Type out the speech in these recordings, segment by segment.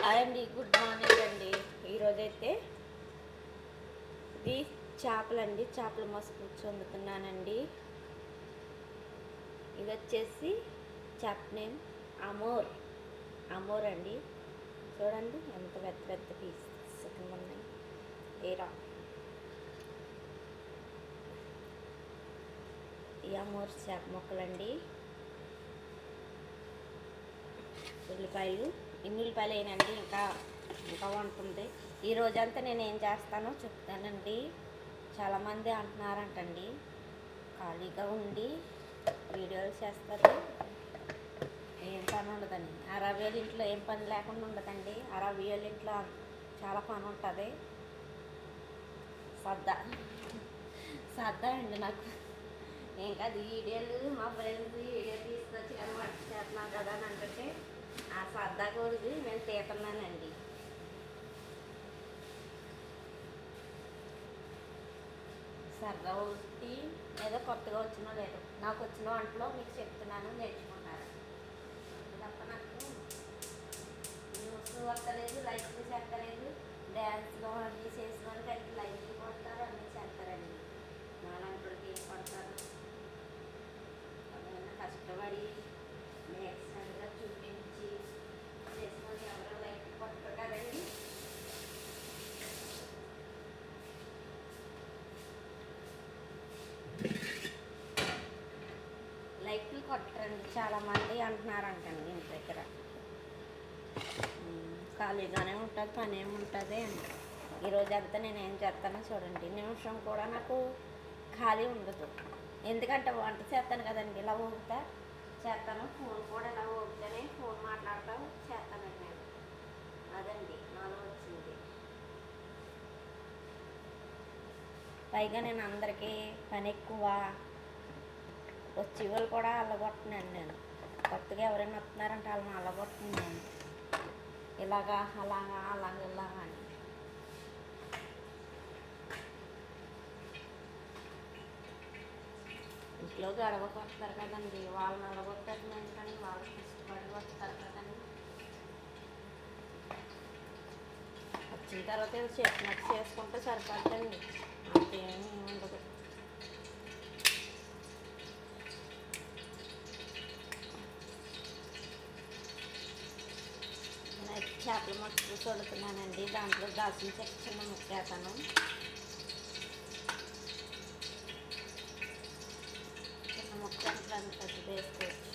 Hi అండి, good morning అండి. ఈరోజైతే ఇది చేపలండి, చేపల మసుపు వండుతున్నానండి. ఇది వచ్చేసి చేప నేమ్ అమోర్ అమోర్ అండి. చూడండి ఎంత పెద్ద పెద్ద పీసెస్ ఉన్నాయి. ఏరా ఈ అమోర్ చేప ముక్కలండి. ఉల్లిపాయలు, ఇన్ని ఉల్లిపాయలు వేయనండి, ఇంకా ఉంటుంది. ఈ రోజంతా నేను ఏం చేస్తానో చెప్తానండి. చాలామంది అంటున్నారంటండి ఖాళీగా ఉండి వీడియోలు చేస్తారు, ఏం పని ఉండదని. ఆ రవియోళ్ళ ఇంట్లో ఏం పని లేకుండా ఉండదండి. ఆ రవియోళ్ళ ఇంట్లో చాలా పని ఉంటుంది. సరదా అండి నాకు. ఏం కాదు, వీడియోలు మా ఫ్రెండ్స్ వీడియో తీసుకొచ్చి కానీ వంట చేస్తున్నాం కదా అని అంటే ఆ సరదా కొడుకు నేను తీతున్నానండి. సరదా ఒకటి ఏదో కొత్తగా వచ్చినా లేదు, నాకు వచ్చిన వంటలో మీకు చెప్తున్నాను, నేర్చుకుంటారు తప్ప. నాకు న్యూస్ వస్తలేదు, లైఫ్ చేస్తలేదు. డ్యాన్స్లో అన్నీ చేసిన వాళ్ళకి అన్ని లైఫ్లు కొడతారు, అన్నీ చేస్తారండి. నాలంటోడికి ఏం కొడతారు? కష్టపడి నేర్చుగా చూపించి చేసిన ఎవరో లైఫ్ కొట్టరు కదండి. లైఫ్లు కొట్టరండి, చాలామంది అంటున్నారంటండి. ఇంటి దగ్గర ఖాళీగానే ఉంటుంది, పని ఏముంటుంది అని. ఈరోజంతా నేను ఏం చేస్తానో చూడండి. నిమిషం కూడా నాకు ఖాళీ ఉండదు. ఎందుకంటే వంట చేస్తాను కదండి, ఇలా ఊగుతా చేస్తాను. ఫోన్ కూడా ఇలా ఊగితేనే ఫోన్ మాట్లాడుతూ చేస్తానండి నేను. అదండి నాలో వచ్చింది. పైగా నేను అందరికీ పని ఎక్కువ, వచ్చే వాళ్ళు కూడా అల్లగొట్టున్నాను నేను. కొత్తగా ఎవరైనా వస్తున్నారంటే వాళ్ళని అల్లగొట్టున్నాను నేను. ఇలాగా అలాగా అని. ఇంట్లో గడవకు వస్తారు కదండి, వాళ్ళని అడగొట్టడం ఏంటని, వాళ్ళకి ఇష్టపడి వస్తారు కదండి. వచ్చిన తర్వాత చెప్పినట్టు చేసుకుంటే సరిపడండి, అంతేమీ ఉండదు. నేను చేపల మట్టుకు చూడుతున్నానండి. దాంట్లో దాల్చిన చెక్క చిన్న ముక్క వేస్తాను. ముక్క అంత వేసుకోవచ్చు.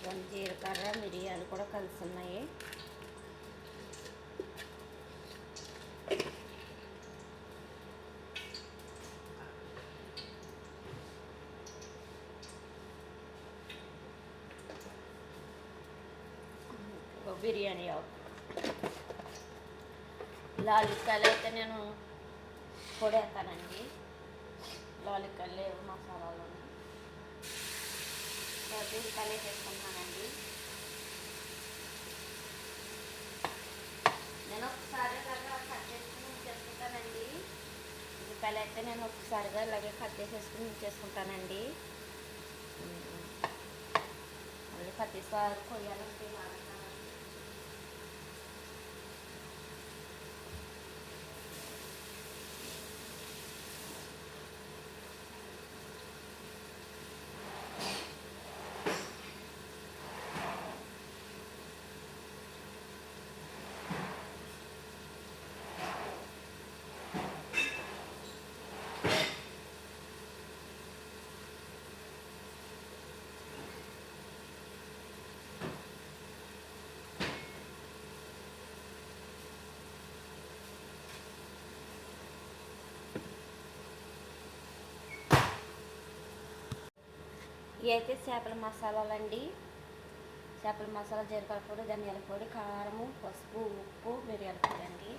దాని జీలకర్ర మిరియాలు కూడా కలిసి ఉన్నాయి. బిర్యానీ ఆకు, లాలికాయలు అయితే నేను పొడేస్తానండి. లాలికాయలు లేవు మసాలాలు, ఉల్లిపాయలు వేసుకుంటున్నానండి. నేను ఒకసారిగా కట్ చేసుకుని ఉంచేసుకుంటానండి. ఉల్లిపాయలు అయితే నేను ఒకసారిగా ఇలాగే కట్ చేసేసుకుని ఉంచేసుకుంటానండి. మళ్ళీ ప్రతిసారి కొయ్యాలంటే ఇవి అయితే చేపల మసాలాలండి. చేపల మసాలా, జీలకర్ర పొడి, ధనియాల పొడి, కారము, పసుపు, ఉప్పు, మిరియాల పొడి అండి.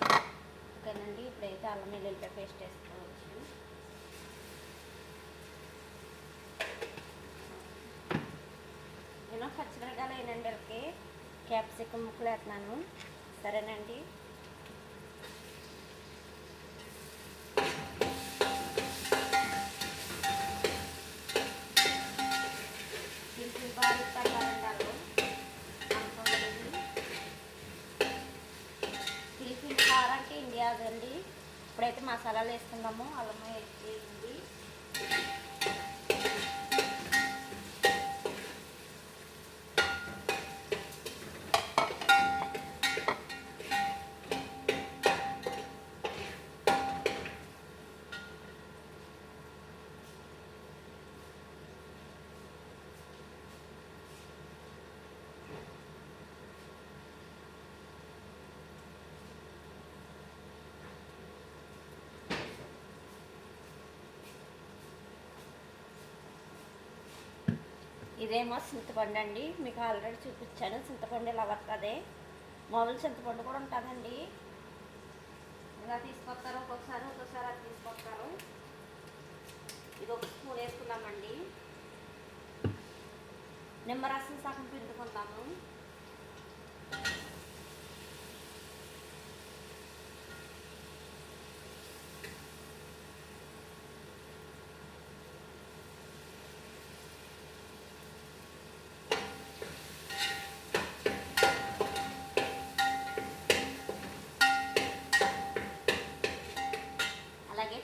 ఓకేనండి. ఇప్పుడైతే అల్లం వెల్లుల్లిపాయ పేస్ట్ వేసుకోవచ్చు. నేను పచ్చిమిరకాయలు అయినండి, వాళ్ళకి క్యాప్సికం ముక్కలు వేస్తున్నాను. సరేనండి. మసాలాలు వేసుకుందాము. అల్లం వేసింది, ఇదేమో చింతపండు అండి. మీకు ఆల్రెడీ చూపించాను చింతపండు ఇలా వస్తుంది. మామూలు చింతపండు కూడా ఉంటుందండి. ఇలా తీసుకొస్తారు, ఒక్కొక్కసారి అది తీసుకొస్తారు. ఇది ఒక స్పూన్ వేసుకున్నామండి. నిమ్మరసం సగం పిండుకుందాము.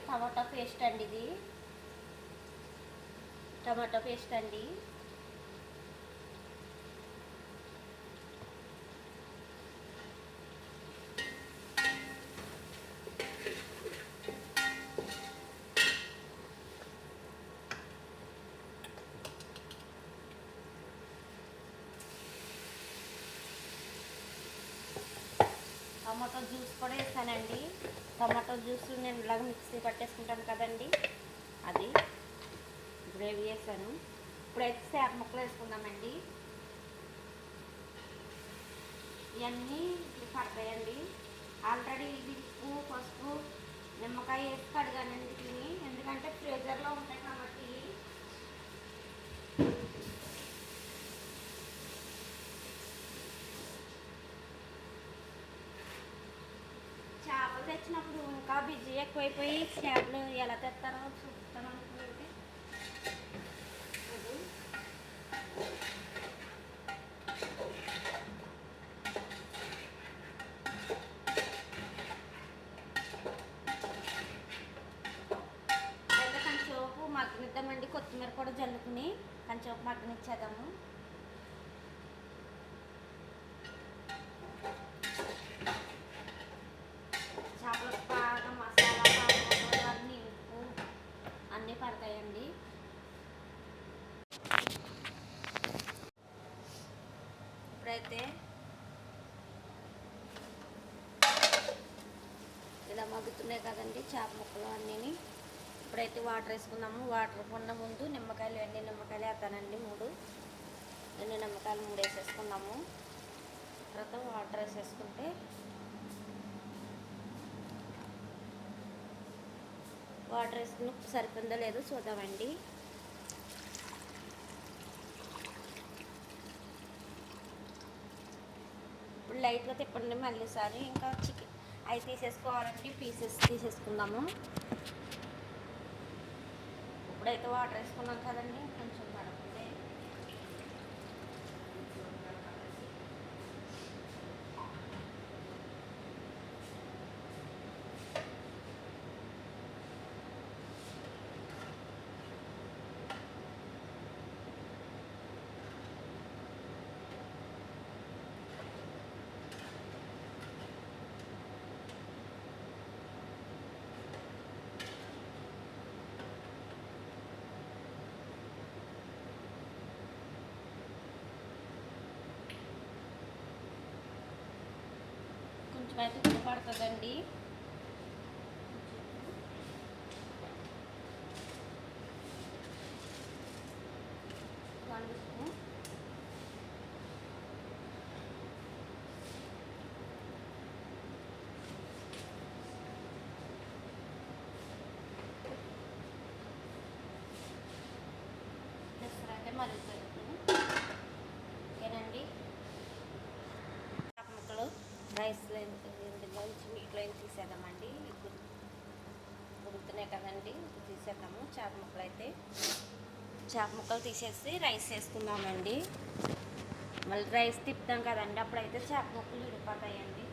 టమాటో పేస్ట్ అండి, ఇది టమాటో పేస్ట్ అండి. టమాటో జ్యూస్ కూడా వేస్తానండి. టమాటో జ్యూస్ నేను ఇలాగ మిక్సీ పట్టేసుకుంటాను కదండి, అది గ్రేవీ వేసాను. ఇప్పుడైతే చేప ముక్కలు వేసుకుందామండి. ఇవన్నీ పడతాయండి. ఆల్రెడీ ఇది ఉప్పు, పసుపు, నిమ్మకాయ వేసి కడిగానండి తిని, ఎందుకంటే ఫ్రీజర్లో ఉంటాయి కాబట్టి. చేపలు తెచ్చినప్పుడు ఇంకా బిజీ ఎక్కువైపోయి చేపలు ఎలా తెస్తారో చూస్తాను అనుకుంటే అయితే కంచేపు మగ్గనిద్దామండి. కొత్తిమీర కూడా జల్లుకుని కంచేపు మగ్గనిచ్చేద్దాము. చేపలకు బాగా మసాలా, అన్నీ ఉప్పు అన్నీ పడతాయండి. ఇప్పుడైతే ఇలా మగ్గుతున్నాయి కదండి చేప ముక్కలు అన్నీ. ఇప్పుడైతే వాటర్ వేసుకుందాము. వాటర్ కొన్న ముందు నిమ్మకాయలు, ఎండి నిమ్మకాయలు వేస్తానండి 3 ఎండి నిమ్మకాయలు 3 వేసేసుకున్నాము. తర్వాత వాటర్ వేసేసుకుంటే వాటర్ వేసుకుని ఉప్పు సరిపోయిందో లేదో చూద్దామండి. ఇప్పుడు లైట్గా తిప్పండి మళ్ళీసారి. ఇంకా చికెన్ అవి తీసేసుకోవాలండి, పీసెస్ తీసేసుకుందాము. ఇప్పుడైతే వాటర్ వేసుకున్నాం కదండి, కొంచెం పడకుంటే కొంచెం అయితే ఉప్పు పడుతుందండి. అయితే మళ్ళీ ఓకేనండి. చేప ముక్కలు రైస్లో వీటిలో తీసేద్దామండి. ఉడుకుతున్నాయి కదండి, తీసేద్దాము. చేప ముక్కలు అయితే చేప ముక్కలు తీసేసి రైస్ వేసుకుందామండి. మళ్ళీ రైస్ తిప్పుతాం కదండి, అప్పుడైతే చేప ముక్కలు విడిపోతాయండి.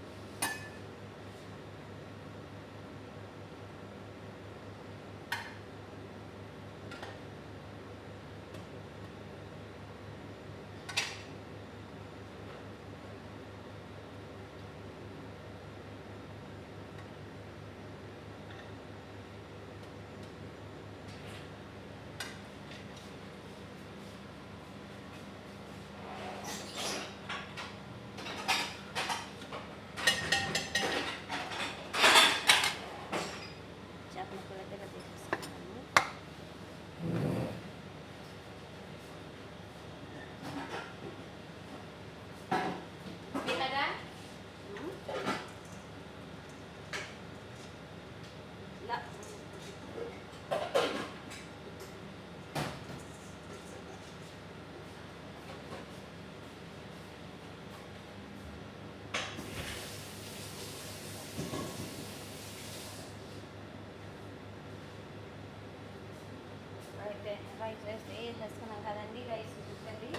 రైస్ వేసేసుకున్నాం కదండి. రైస్ ఉడుకుతుంది.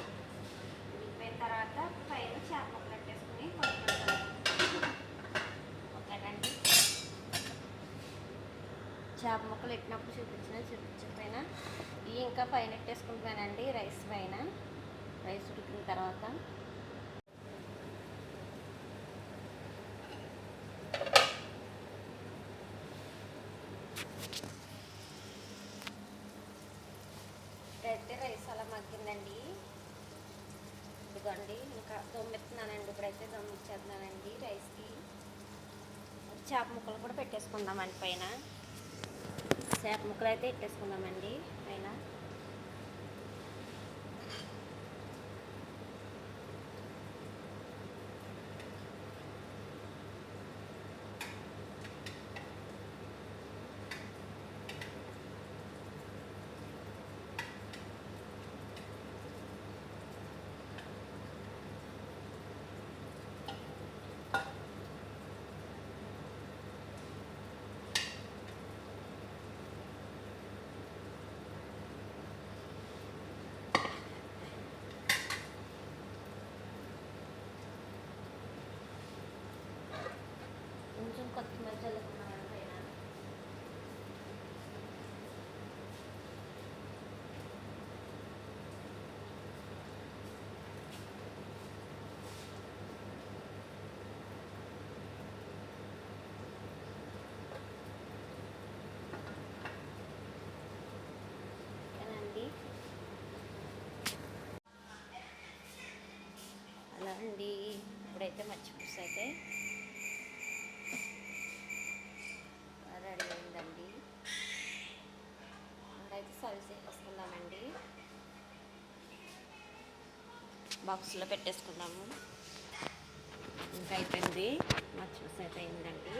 ఉడికిపోయిన తర్వాత పైన చేప ముక్కలు పెట్టేసుకుని కొట్టుకుంటాం. ఓకేనండి. చేప ముక్కలు పెట్టినప్పుడు చూపించకపోయినా ఇవి ఇంకా పైన పెట్టేసుకుంటున్నానండి. రైస్ పైన రైస్ ఉడికిన తర్వాత ఇప్పుడైతే రైస్ అలా మగ్గిందండి. ఇదిగోండి ఇంకా దొమ్మెత్తున్నానండి. ఇప్పుడైతే దొమ్మిచ్చేస్తున్నానండి రైస్కి. చేప ముక్కలు కూడా పెట్టేసుకుందామండి పైన. చేప ముక్కలు అయితే పెట్టేసుకుందామండి పైన. కొంచెం కొత్తిమీర చల్లుకున్నాను పైన. ఓకేనండి. అలా అండి. ఇప్పుడైతే మచ్చి పులుసు అయితే రెడీ అయిందండి. అయితే సర్వ్ చేసేసుకుందామండి. బాక్స్లో పెట్టేసుకుందాము. ఇంకా అయిపోయింది. మచ్చి పులుసు అయితే అయిందండి.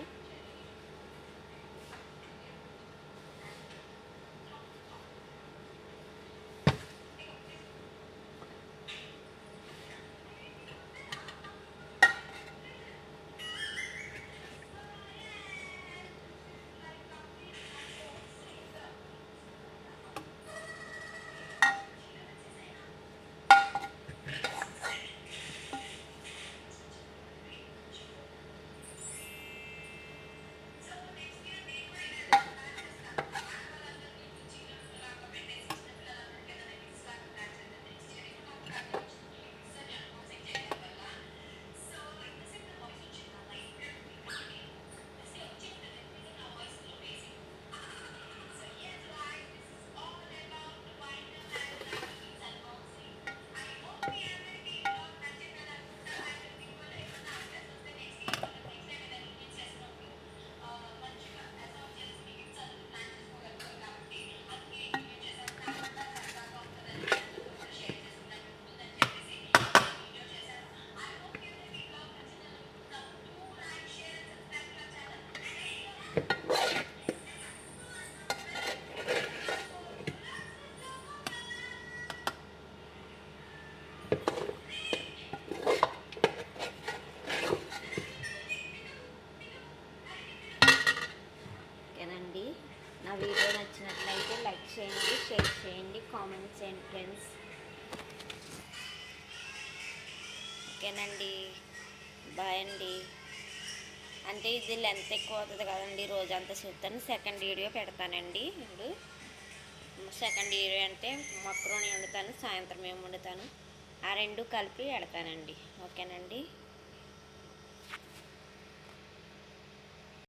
ఓకేనండి. నా వీడియో నచ్చినట్లయితే లైక్ చేయండి, షేర్ చేయండి, కామెంట్ చేయండి ఫ్రెండ్స్. ఓకేనండి. బాయ్ అండి. అంటే ఇది లెంత్ ఎక్కువ అవుతుంది కదండి, రోజంతా చూస్తాను. సెకండ్ వీడియో పెడతానండి. ఇప్పుడు సెకండ్ వీడియో అంటే మక్రోని వండుతాను, సాయంత్రం ఏమి వండుతాను, ఆ రెండు కలిపి పెడతానండి. ఓకేనండి.